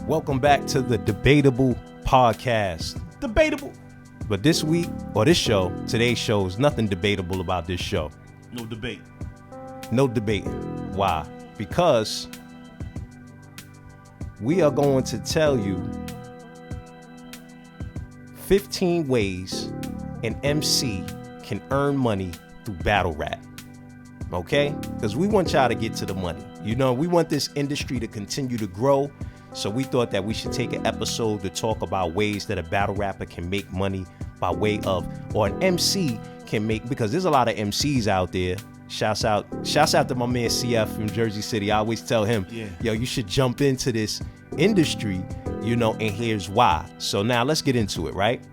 Welcome back to the Debatable Podcast. Debatable. But this week, or this show, today's show, is nothing debatable about this show. No debate. No debating. Why? Because we are going to tell you 15 ways an MC can earn money through battle rap. Okay? Because we want y'all to get to the money. You know, we want this industry to continue to grow. So we thought that we should take an episode to talk about ways that a battle rapper can make money by way of, or an MC can make, because there's a lot of MCs out there. Shouts out to my man CF from Jersey City. I always tell him, yo, you should jump into this industry, you know, and here's why. So now let's get into it, right?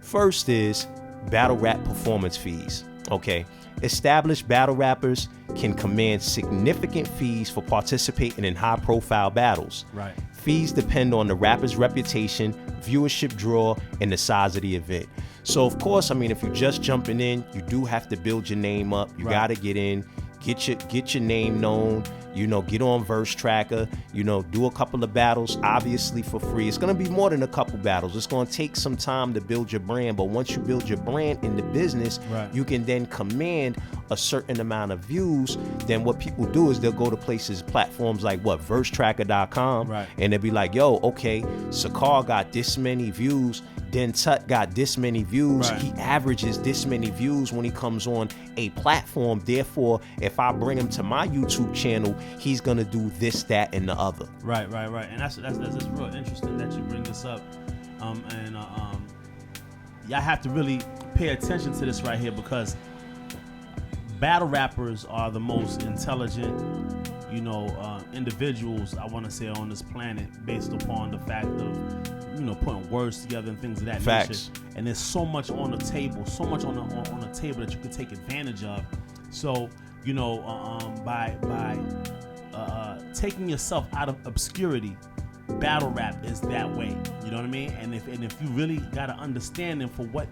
First is battle rap performance fees. Okay. Established battle rappers can command significant fees for participating in high profile battles. Right. Fees depend on the rapper's reputation, viewership draw, and the size of the event. So of course, I mean, if you're just jumping in, you do have to build your name up. You got to get in, get your name known, you know, get on Verse Tracker, you know, do a couple of battles, obviously for free. It's going to be more than a couple battles. It's going to take some time to build your brand. But once you build your brand in the business, you can then command a certain amount of views. Then what people do is they'll go to platforms like versetracker.com, and they'll be like, yo, okay, Sakar got this many views. Then Tut got this many views. He averages this many views when he comes on a platform. Therefore, if I bring him to my YouTube channel, he's gonna do this, that, and the other. Right. And that's real interesting that you bring this up. Y'all have to really pay attention to this right here, because battle rappers are the most intelligent, you know, individuals, I want to say, on this planet, based upon the fact of, you know, putting words together and things of that nature. And there's so much on the table, on the table that you could take advantage of. So, you know, by taking yourself out of obscurity, battle rap is that way. You know what I mean? And if you really got an understanding for what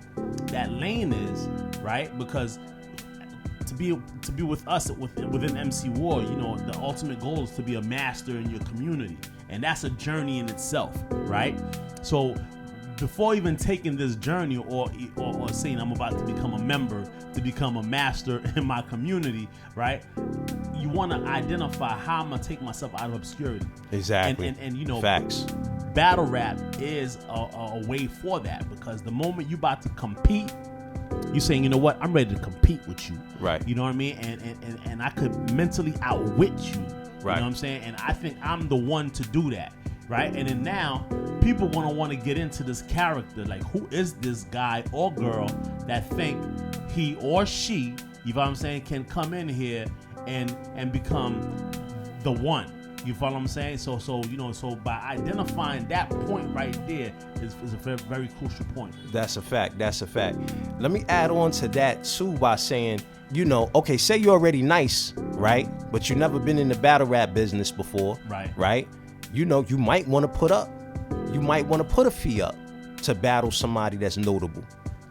that lane is, right? Because to be with us within MCWAR, you know, the ultimate goal is to be a master in your community, and that's a journey in itself, right? So before even taking this journey or saying I'm about to become a member, to become a master in my community, right? You want to identify how I'm gonna take myself out of obscurity. Exactly. And you know, facts. Battle rap is a way for that, because the moment you about to compete, you saying, you know what, I'm ready to compete with you. Right. You know what I mean? And I could mentally outwit you. Right. You know what I'm saying? And I think I'm the one to do that. Right. And then now people want to get into this character. Like, who is this guy or girl that think he or she, you know what I'm saying, can come in here and become the one. You follow what I'm saying? So you know, so by identifying that point right there is a very, very crucial point. That's a fact. Let me add on to that too by saying, you know, okay, say you're already nice, right? But you've never been in the battle rap business before, right? You know, you might want to put a fee up to battle somebody that's notable.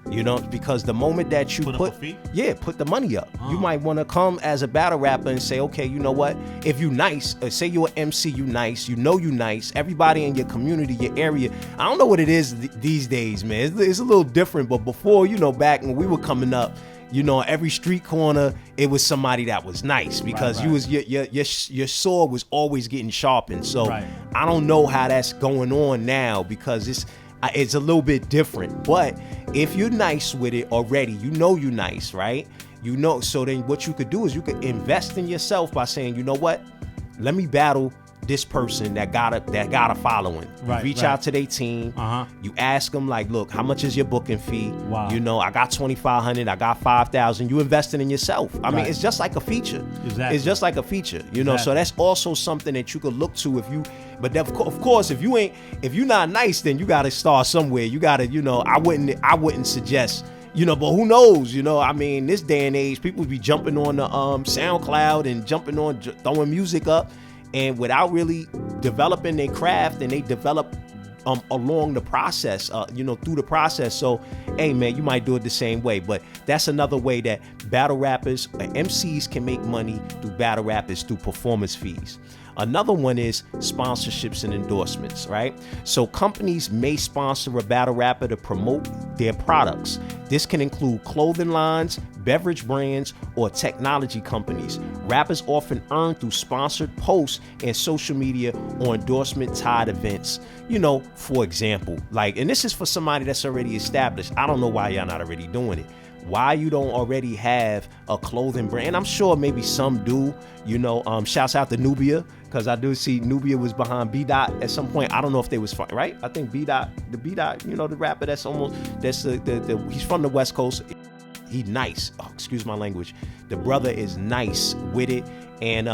You know, because the moment that you put the money up, you might want to come as a battle rapper and say, okay, you know what? If you nice, say you're an MC, you nice, you know you nice. Everybody in your community, your area, I don't know what it is these days, man. It's a little different, but before, you know, back when we were coming up, you know, every street corner, it was somebody that was nice, because you was your sword was always getting sharpened. So I don't know how that's going on now, because it's a little bit different. But if you're nice with it already, you know you're nice, right? You know, so then what you could do is you could invest in yourself by saying, you know what? Let me battle this person that got a following. You reach out to their team. You ask them, like, look, how much is your booking fee? You know, I got $2,500, I got $5,000. You investing in yourself. I mean, it's just like a feature. It's just like a feature, you know. So that's also something that you could look to if you. But of course, if you're not nice, then you got to start somewhere. You got to, you know, I wouldn't suggest. You know, but who knows? You know, I mean, this day and age, people be jumping on the SoundCloud and jumping on throwing music up, and without really developing their craft, and they develop along the process, through the process. So, hey man, you might do it the same way, but that's another way that battle rappers, MCs can make money through battle rappers through performance fees. Another one is sponsorships and endorsements, right? So companies may sponsor a battle rapper to promote their products. This can include clothing lines, beverage brands, or technology companies. Rappers often earn through sponsored posts and social media or endorsement-tied events. For example, and this is for somebody that's already established. I don't know why y'all not already doing it. Why you don't already have a clothing brand? And I'm sure maybe some do, shouts out to Nubia, because I do see Nubia was behind B-Dot at some point. I don't know if they was fun, right? I think B-Dot, the rapper that's he's from the West Coast. He nice. Oh, excuse my language. The brother is nice with it. And,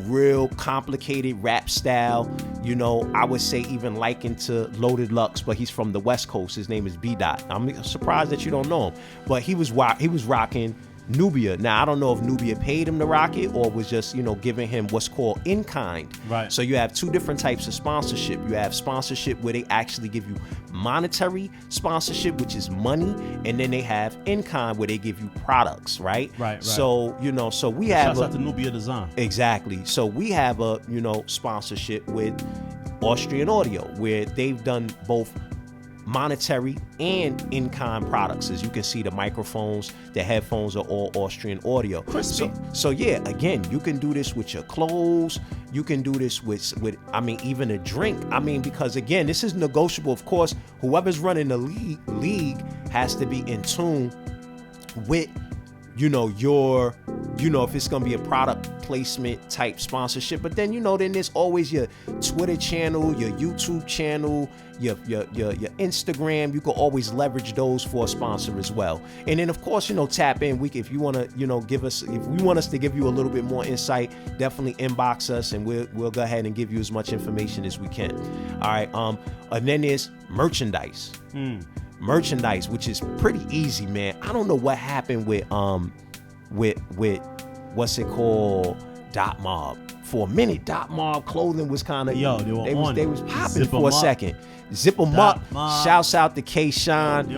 real complicated rap style. I would say even likened to Loaded Lux, but he's from the West Coast. His name is B-Dot. I'm surprised that you don't know him. But he was rocking Nubia. Now, I don't know if Nubia paid him to rock it or was just, giving him what's called in-kind. Right. So you have two different types of sponsorship. You have sponsorship where they actually give you monetary sponsorship, which is money, and then they have in-kind where they give you products, right? Right. So, so we have shouts out to Nubia Design. Exactly. So we have a, sponsorship with Austrian Audio where they've done both monetary and in-kind products. As you can see, the microphones, the headphones are all Austrian Audio. So yeah, again, you can do this with your clothes. You can do this with even a drink. Because again, this is negotiable. Of course, whoever's running the league has to be in tune with, if it's going to be a product placement type sponsorship. But then, then there's always your Twitter channel, your YouTube channel, your Instagram. You can always leverage those for a sponsor as well. And then, of course, tap in. If you want to, if we want us to give you a little bit more insight, definitely inbox us and we'll go ahead and give you as much information as we can. All right. And then there's merchandise. Merchandise, which is pretty easy, man. I don't know what happened with what's it called, Dot Mob. For a minute, Dot Mob clothing was kind of they was popping for a second. Zip 'em up. Shouts out to K-Shine.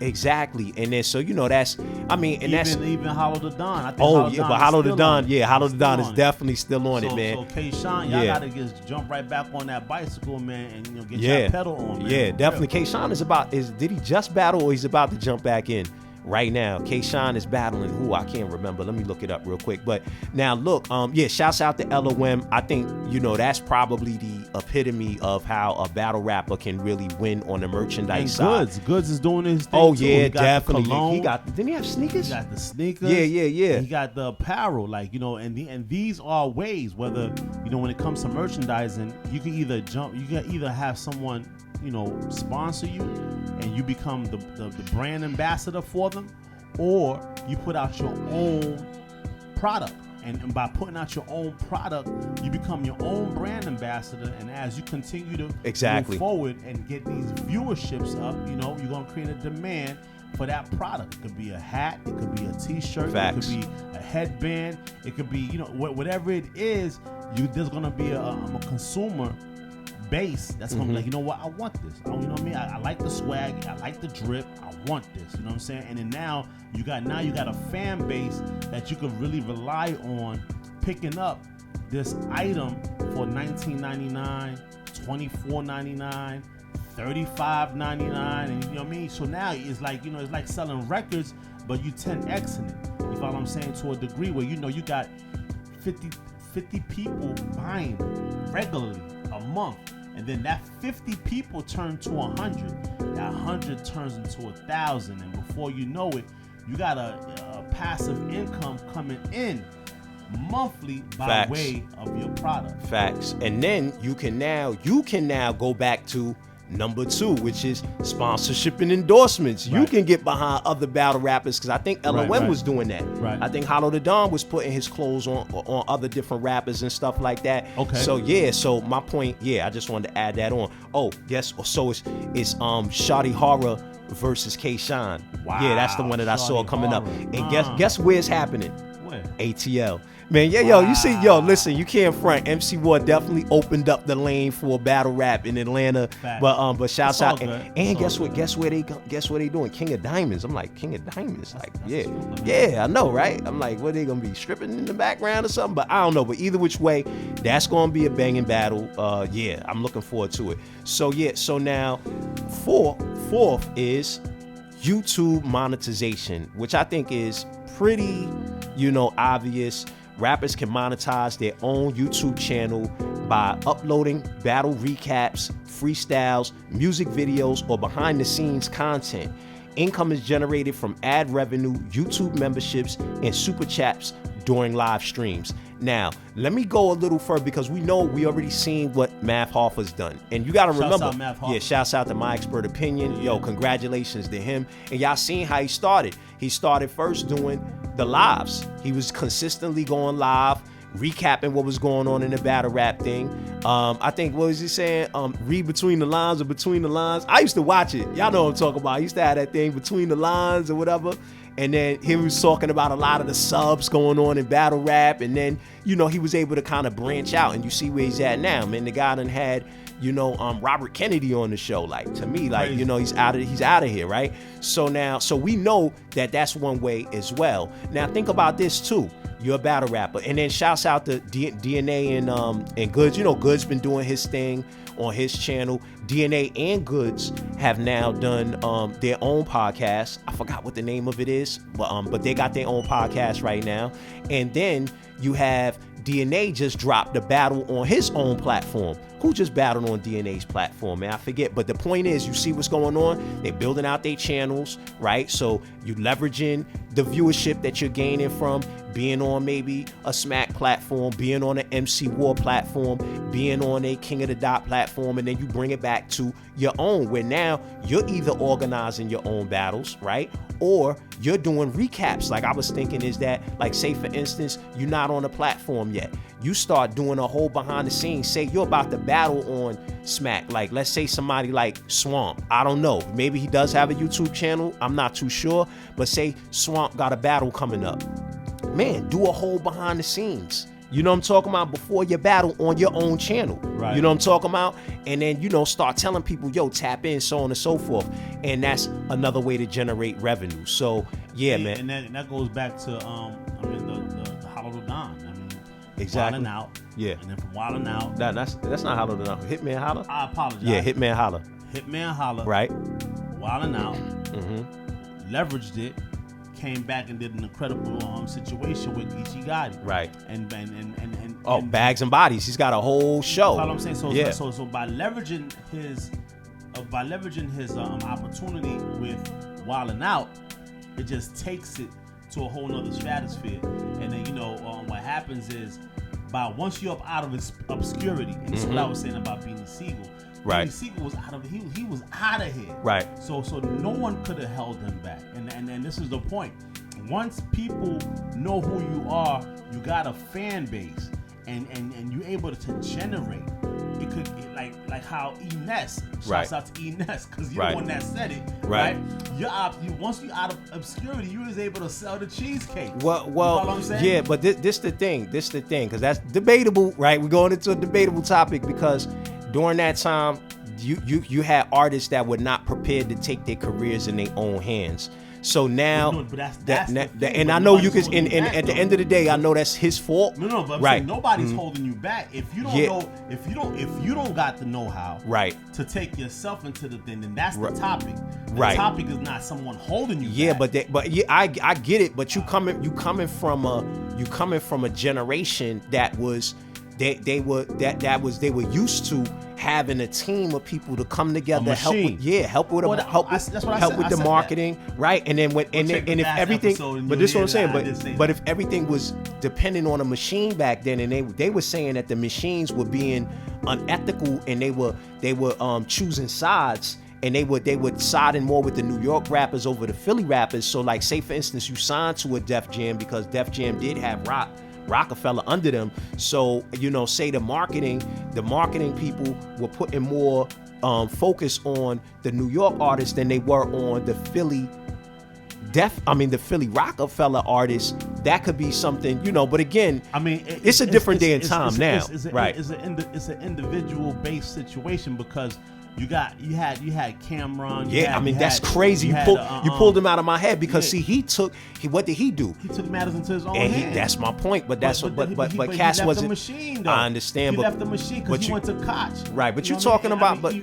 Exactly. And then that's even Hollow the Don. Hollow the Don is definitely still on it, man. So K-Shine, y'all gotta just jump right back on that bicycle, man, and get your pedal on, man. Yeah, definitely. K-Shine did he just battle or he's about to jump back in? Right now, K-Shine is battling who? I can't remember. Let me look it up real quick. But now look, shouts out to LOM. I think, that's probably the epitome of how a battle rapper can really win on the merchandise side. Goods is doing his thing. Oh, yeah, definitely. Didn't he have sneakers? He got the sneakers. Yeah. He got the apparel, and these are ways, whether, when it comes to merchandising, you can either have someone, sponsor you and you become the brand ambassador for them, or you put out your own product. And by putting out your own product, you become your own brand ambassador. And as you continue to move forward and get these viewerships up, you're going to create a demand for that product. It could be a hat, it could be a t-shirt, Facts. It could be a headband, it could be, whatever it is, there's going to be a consumer base that's gonna be like, I want this. I like the swag, I like the drip, I want this. You know what I'm saying? And then now you got a fan base that you could really rely on picking up this item for $19.99, $24.99, $35.99, and you know what I mean? So now it's like, it's like selling records, but you 10Xing it. You follow what I'm saying? To a degree where you got 50 people buying regularly a month. And then that 50 people turn to 100. That 100 turns into 1,000. And before you know it, you got a passive income coming in monthly by way of your product. Facts. And then you can now go back to number 2, which is sponsorship and endorsements. Right. You can get behind other battle rappers, because I think LOM was doing that. Right. I think Hollow the Don was putting his clothes on other different rappers and stuff like that. Okay. So my point, I just wanted to add that on. Oh, yes. So it's Shawty Horror versus K-Shine. Wow. Yeah, that's the one that I saw coming up. And guess where it's happening? Where? ATL. Man, yeah, yo, you see, yo, listen, you can't front. MCWAR definitely opened up the lane for battle rap in Atlanta. Fact. But shouts out, and guess where they doing? King of Diamonds. I'm like, King of Diamonds, like, yeah, I know, right? I'm like, what, they gonna be stripping in the background or something? But I don't know. But either which way, that's gonna be a banging battle. Yeah, I'm looking forward to it. So yeah, so now fourth is YouTube monetization, which I think is pretty, obvious. Rappers can monetize their own YouTube channel by uploading battle recaps, freestyles, music videos, or behind the scenes content. Income is generated from ad revenue, YouTube memberships, and super chats during live streams. Now, let me go a little further because we already seen what Math Hoffa's done. And you got to remember, shouts out to My Expert Opinion. Yo, congratulations to him. And y'all seen how he started. He started first doing the lives. He was consistently going live, recapping what was going on in the battle rap thing. I think, what was he saying? Read between the lines or between the lines. I used to watch it. Y'all know what I'm talking about. I used to have that thing between the lines or whatever. And then he was talking about a lot of the subs going on in battle rap. And then, he was able to kind of branch out. And you see where he's at now. Man, the guy done had, Robert Kennedy on the show. Like, to me, like, he's out of here, right? So we know that that's one way as well. Now, think about this, too. You're a battle rapper. And then shouts out to DNA and Goods. Goods been doing his thing on his channel. DNA and Goods have now done their own podcast. I forgot what the name of it is, but they got their own podcast right now. And then you have DNA just dropped the battle on his own platform. Who just battled on DNA's platform, man? I forget. But the point is, you see what's going on? They're building out their channels, right? So you leveraging the viewership that you're gaining from being on maybe a Smack platform, being on an MCWAR platform, being on a King of the Dot platform, and then you bring it back to your own, where now you're either organizing your own battles, right? Or you're doing recaps. Like I was thinking is that, like, say for instance, you're not on a platform yet. You start doing a whole behind the scenes. Say you're about to battle on Smack. Like, let's say somebody like Swamp. I don't know. Maybe he does have a YouTube channel. I'm not too sure. But say Swamp got a battle coming up. Man, do a whole behind the scenes. You know what I'm talking about? Before your battle on your own channel. Right. You know what I'm talking about? And then, start telling people, yo, tap in, so on and so forth. And that's another way to generate revenue. So, yeah, man. And that goes back to, the Hollow to Don. Exactly. Wildin' Out. Yeah. And then from Wildin' Out. That's not Hollow to Don. Hitman Holla? I apologize. Yeah, Hitman Holla. Hitman Holla. Right. Wildin' Out. Mm-hmm. Leveraged it. Came back and did an incredible situation with Geechee Gotti. Right. And Bags and Bodies. He's got a whole show. That's what I'm saying. So by leveraging his opportunity with Wildin' Out, it just takes it to a whole nother stratosphere. And then what happens is, once you're up out of obscurity, and this is what I was saying about Beanie Sigel. Right. Beanie Sigel was out of he was out of here. Right. So no one could have held him back. And this is the point. Once people know who you are, you got a fan base, and you're able to generate. It could like how Ness. Shouts out to Ness, because you're the one that said it. Right. Once you're out of obscurity, you was able to sell the cheesecake. Well, you know what I'm saying? Yeah, but this the thing, because that's debatable, right? We're going into a debatable topic because during that time, you had artists that were not prepared to take their careers in their own hands. So now, and I know you can. And at the end of the day, I know that's his fault. No, but I'm saying nobody's holding you back. If you don't know, if you don't got the know-how, to take yourself into the thing, then that's the topic. The topic is not someone holding you back. But I get it. But you coming from a generation that was. They were used to having a team of people to come together, help with the marketing, right? And then if everything, but this is what I'm saying, but if everything was dependent on a machine back then, and they were saying that the machines were being unethical, and they were choosing sides. And they were siding more with the New York rappers over the Philly rappers. So, like, say for instance, you signed to a Def Jam because Def Jam did have Rockefeller under them. So, say the marketing people were putting more focus on the New York artists than they were on the Philly the Philly Rockefeller artist, that could be something, you know. But again, I mean, it's a different day and time now, right? It's an individual based situation because you had Cameron. That's crazy. You pulled him out of my head because see, what did he do? He took matters into his own hands. That's my point. But Cass wasn't. The machine, though. I understand. He left the machine because he went to Koch. Right, but you're talking about. But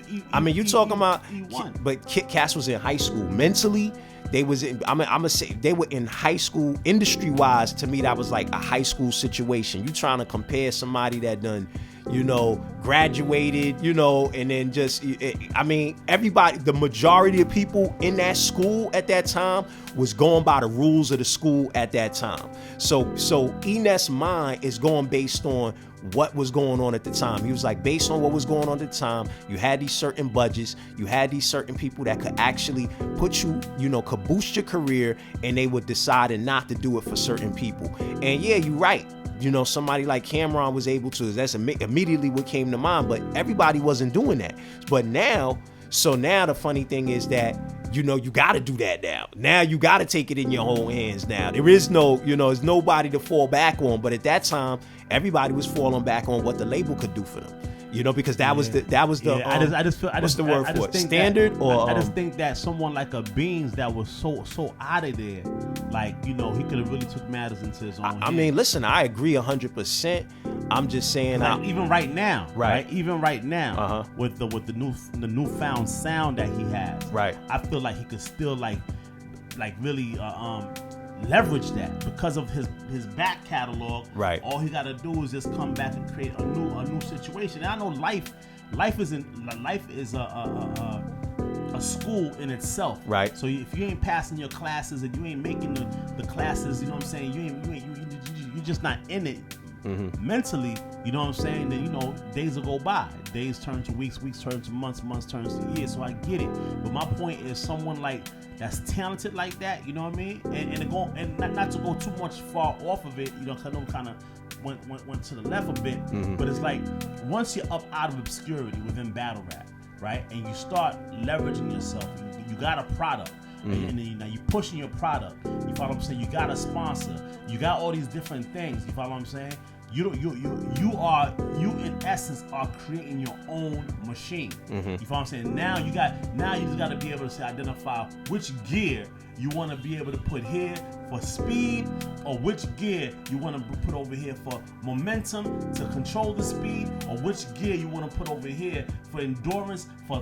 Cass was in high school mentally. They was in, I'm gonna say they were in high school industry wise. To me, that was like a high school situation. You trying to compare somebody that done, you know, graduated, you know, and then just, everybody, the majority of people in that school at that time was going by the rules of the school at that time. So Enes' mind is going based on what was going on at the time. He was like, based on what was going on at the time, you had these certain budgets, you had these certain people that could actually put you, you know, could boost your career, and they would decide not to do it for certain people. And yeah, you're right. You know, somebody like Cameron was able to. That's immediately what came to mind, but everybody wasn't doing that. But now the funny thing is that, you know, you got to do that now. Now you got to take it in your own hands now. There is no, you know, there's nobody to fall back on. But at that time, everybody was falling back on what the label could do for them. You know, because that was the I just feel what's the word for it? Standard or I just think that someone like a Beans that was so out of there, like, you know, he could have really took matters into his own hands. I mean, listen, I agree 100%. I'm just saying, like, even right now, with the newfound sound that he has, right? I feel like he could still like really leverage that because of his back catalog. Right. All he got to do is just come back and create a new situation. And I know life is a school in itself. Right. So if you ain't passing your classes and you ain't making the classes, you know what I'm saying? You're just not in it. Mm-hmm. Mentally, you know what I'm saying? Then, you know, days will go by. Days turn to weeks, weeks turn to months, months turns to years. So I get it. But my point is, someone like that's talented like that, you know what I mean? And not to go too much far off of it, you know, because I know kind of went to the left a bit. Mm-hmm. But it's like, once you're up out of obscurity within battle rap, right? And you start leveraging yourself, you got a product. Mm-hmm. And now you're pushing your product. You follow what I'm saying? You got a sponsor. You got all these different things. You follow what I'm saying? You in essence are creating your own machine. Mm-hmm. You follow what I'm saying? Now you just got to be able to identify which gear you want to be able to put here for speed, or which gear you want to put over here for momentum to control the speed, or which gear you want to put over here for endurance, for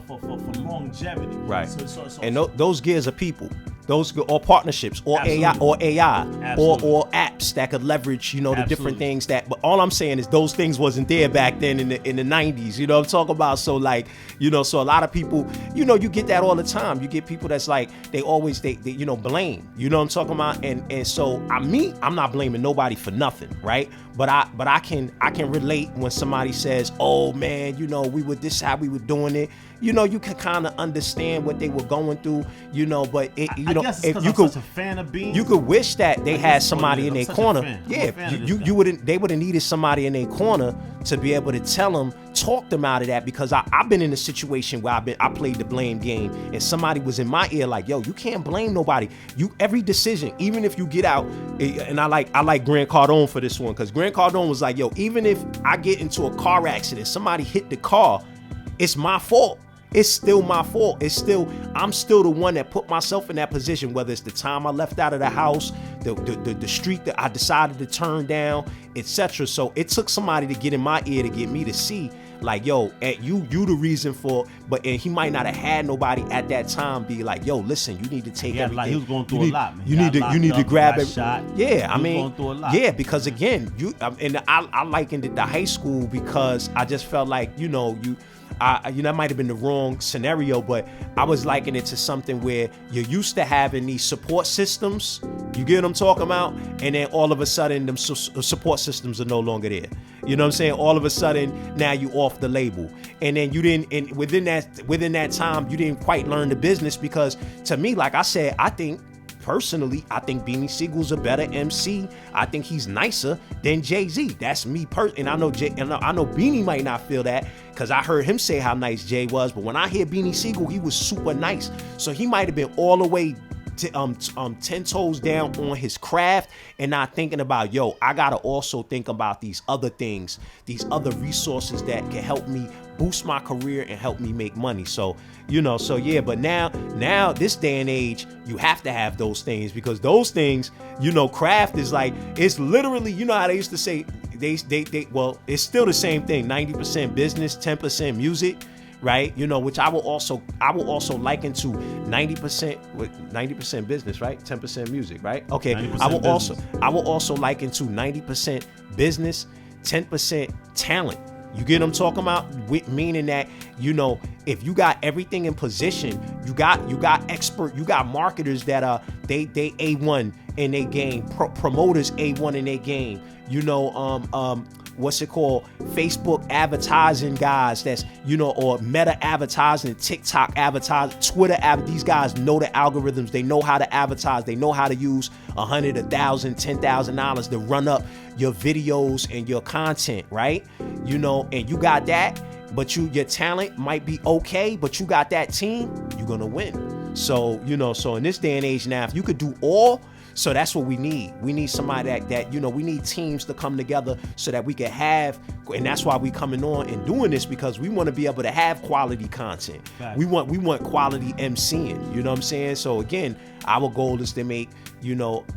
longevity. Right. So those gears are people. Those or partnerships or AI or apps that could leverage, you know, the different things that. But all I'm saying is those things wasn't there back then in the 90s. You know what I'm talking about? So like, you know, so a lot of people, you know, you get that all the time. You get people that's like they always you know, blame. You know what I'm talking about? And so I'm not blaming nobody for nothing, right? But I can relate when somebody says, "Oh man, you know, this how we were doing it." You know, you can kind of understand what they were going through, you know, but if you could, such a fan of Beans, you could wish that they had somebody in their corner. Yeah, they would have needed somebody in their corner to be able to tell them, talk them out of that, because I've been in a situation where I played the blame game, and somebody was in my ear like, yo, you can't blame nobody. Every decision, even if you get out, and I like Grant Cardone for this one, because Grant Cardone was like, yo, even if I get into a car accident, somebody hit the car, it's my fault. It's still my fault. I'm still the one that put myself in that position, whether it's the time I left out of the house, the street that I decided to turn down, etc. So it took somebody to get in my ear to get me to see, like, yo, you the reason for, and he might not have had nobody at that time be like, yo, listen, you need to take everything. Like he was going through a lot, man. You need to grab it. Yeah, I mean, going through a lot. Yeah, because again, I likened it to high school because I just felt like, you know, that might have been the wrong scenario, but I was likening it to something where you're used to having these support systems. You get what I'm talking about? And then all of a sudden, them support systems are no longer there. You know what I'm saying? All of a sudden, now you off the label. And then you didn't, and within that time, you didn't quite learn the business, because to me, like I said, personally, I think Beanie Siegel's a better MC. I think he's nicer than Jay-Z. That's me and I know Beanie might not feel that, because I heard him say how nice Jay was. But when I hear Beanie Sigel, he was super nice. So he might have been all the way 10 toes down on his craft and not thinking about, yo, I gotta also think about these other things, these other resources that can help me boost my career and help me make money. So, but now this day and age, you have to have those things, because those things, craft is like, it's literally, how they used to say, well, it's still the same thing, 90% business, 10% music. Right, which I will also liken to 90% business, right? 10% music, right? Okay, I will also liken to 90% business, 10% talent. You get what I'm talking about? Meaning that, if you got everything in position, you got marketers that are they A1 in their game, promoters A1 in their game. What's it called? Facebook advertising guys, that's, or Meta advertising, TikTok advertising, Twitter these guys know the algorithms. They know how to advertise. They know how to use $100, $1,000, $10,000 to run up your videos and your content, right? And you got that, but your talent might be okay, but you got that team, you're gonna win. So, so in this day and age now, if you could do all, so that's what we need. We need somebody that we need teams to come together so that we can have, and that's why we coming on and doing this, because we want to be able to have quality content. Right. We want quality MCing, you know what I'm saying? So again, our goal is to make,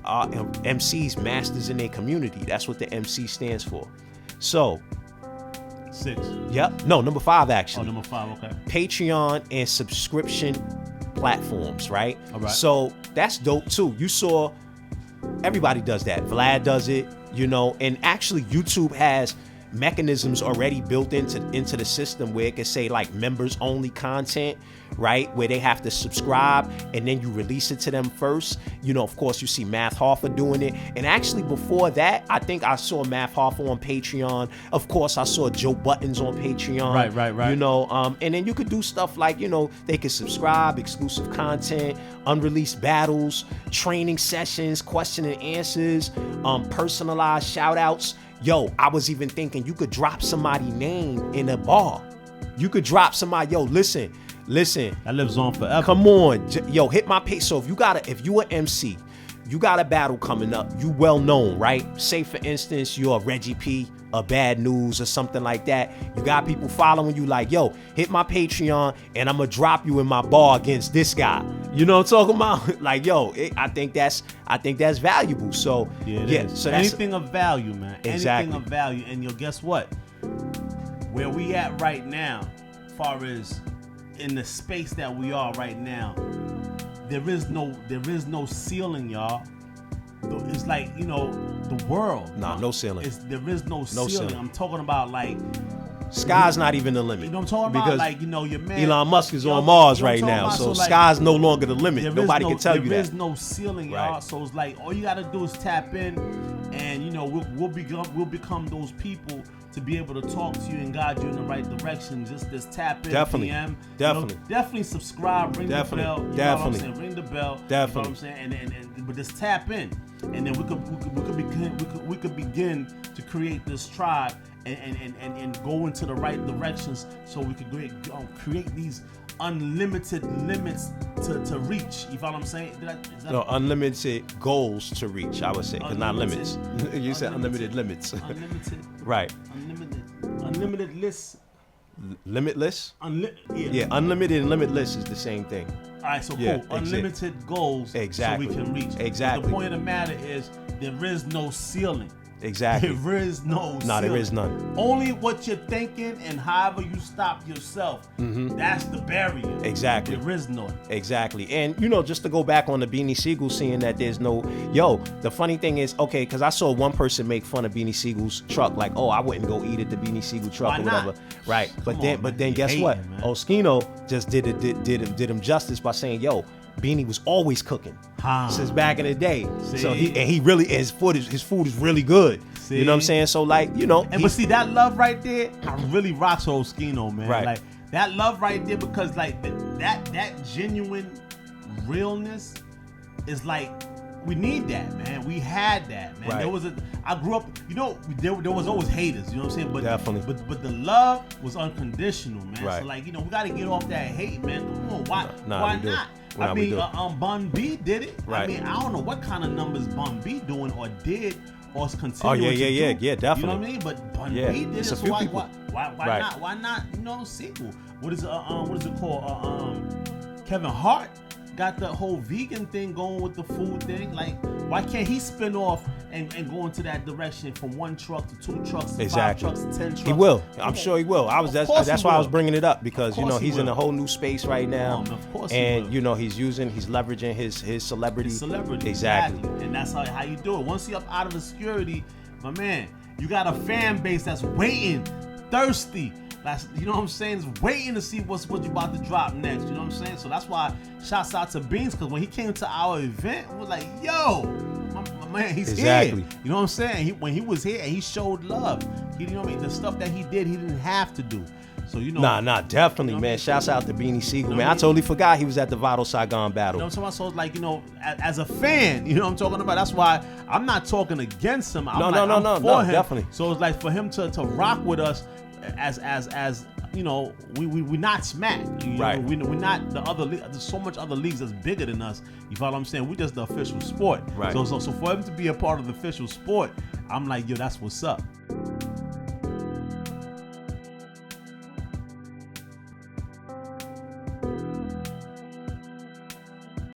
our MCs masters in their community. That's what the MC stands for. So 6. Yep. No, number 5 actually. Oh, number 5, okay. Patreon and subscription platforms, right? All right. So that's dope too. You saw everybody does that. Vlad does it, and actually YouTube has mechanisms already built into the system where it can say like members only content, right? Where they have to subscribe and then you release it to them first. Of course you see Math Hoffa doing it. And actually before that, I think I saw Math Hoffa on Patreon. Of course I saw Joe Buttons on Patreon. Right. And then you could do stuff like, they could subscribe, exclusive content, unreleased battles, training sessions, question and answers, personalized shout outs. Yo, I was even thinking you could drop somebody's name in a bar. You could drop somebody, yo, listen. That lives on forever. Come on, yo, hit my page. So if you an MC, you got a battle coming up, you well known, right? Say for instance, you're a Reggie P, a Bad News or something like that. You got people following you like, yo, hit my Patreon and I'm gonna drop you in my bar against this guy. You know what I'm talking about? Like, yo, I think that's valuable. So yeah, so that's anything of value, man. Exactly. Anything of value. And guess what? Where we at right now, far as in the space that we are right now, there is no ceiling, y'all. It's like, the world. No ceiling. There is no ceiling. I'm talking about like sky's not even the limit. You know what I'm talking about? Because like, your man Elon Musk is on Mars right now, so like, sky's no longer the limit. Nobody can tell you that. There is no ceiling, y'all. Right. So it's like all you gotta do is tap in, and we'll become those people to be able to talk to you and guide you in the right direction. Just tap in, DM. Definitely subscribe, ring the bell. You know what I'm saying? Ring the bell. Definitely. You know what I'm saying? And but just tap in, and then we could begin to create this tribe and go into the right directions, so we could create these unlimited limits to reach. You follow what I'm saying? Unlimited goals to reach, I would say, because not limits. You said unlimited limits. Unlimited. Right. Unlimited lists. Limitless? Yeah, unlimited and limitless is the same thing. All right, so cool. Unlimited goals, exactly, so we can reach. Exactly. But the point of the matter is, there is no ceiling. Exactly. There is no ceiling. No, there is none. Only what you're thinking and however you stop yourself. Mm-hmm. That's the barrier. Exactly. There is none. Exactly. And, just to go back on the Beanie Sigel, seeing that there's no... Yo, the funny thing is, okay, because I saw one person make fun of Beanie Siegel's truck, like, oh, I wouldn't go eat at the Beanie Sigel truck or whatever. Right. But then guess what? Oskino just did him justice by saying, yo, Beanie was always cooking since back in the day. See? So his food is really good. See? You know what I'm saying? So like, but see that love right there, I really rocks Oskino, man. Right. Like that love right there, because like that genuine realness is like we need that, man. We had that, man. Right. I grew up, there was always haters, you know what I'm saying? But definitely. But the love was unconditional, man. Right. So like, we got to get off that hate, man. Come on, why not? I mean, Bun B did it. Right. I mean, I don't know what kind of numbers Bun B doing or did or is continuing to do. Yeah, definitely. You know what I mean? But Bun B did it, so why not? Why not? Sequel. What is it called? Kevin Hart got the whole vegan thing going with the food thing. Like, why can't he spin off and go into that direction from 1 truck to 2 trucks to 5 trucks to 10 trucks? He will. I'm sure he will. That's why I was bringing it up, because he's in a whole new space right now. Of course and he's leveraging his celebrity. Exactly. And that's how you do it. Once you're up out of obscurity, my man, you got a fan base that's waiting, thirsty. You know what I'm saying? Is waiting to see what you about to drop next. You know what I'm saying? So that's why shouts out to Beans, because when he came to our event, we was like, yo, my man, he's here. You know what I'm saying? When he was here and he showed love. You know what I mean? The stuff that he did, he didn't have to do. So definitely, man. Shouts out to Beanie Sigel, man. I totally forgot he was at the Vital Saigon battle. You know what I'm talking about? So it's like, as a fan, you know what I'm talking about? That's why I'm not talking against him. I'm for him. Definitely. So it's like for him to rock with us as we're not smack. Right. We're not the other league. There's so much other leagues that's bigger than us. You follow what I'm saying? We're just the official sport. Right. So for him to be a part of the official sport, I'm like, yo, that's what's up.